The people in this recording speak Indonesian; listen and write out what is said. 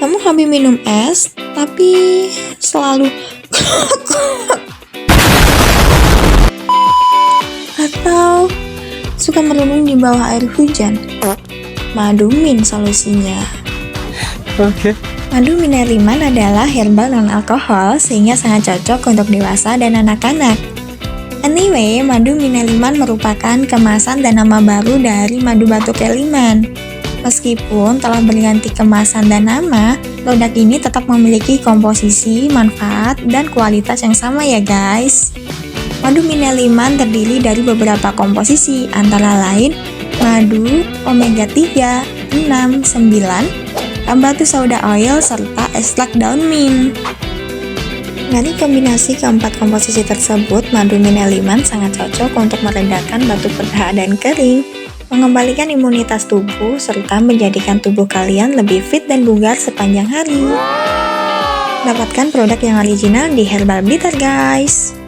Kamu hobi minum es, tapi selalu atau suka merenung di bawah air hujan? Madu mint solusinya. Oke. Madu mineliman adalah herbal non-alkohol sehingga sangat cocok untuk dewasa dan anak-anak. Anyway, madu mineliman merupakan kemasan dan nama baru dari madu batu keliman. Meskipun telah berganti kemasan dan nama, produk ini tetap memiliki komposisi, manfaat, dan kualitas yang sama ya guys. Madu mineliman terdiri dari beberapa komposisi, antara lain madu, omega 3, 6, 9, batu soda oil, serta ekstrak daun mint. Dari kombinasi keempat komposisi tersebut, madu mineliman sangat cocok untuk meredakan batuk perah dan kering, mengembalikan imunitas tubuh, serta menjadikan tubuh kalian lebih fit dan bugar sepanjang hari. Dapatkan produk yang original di Herbal Bitter guys!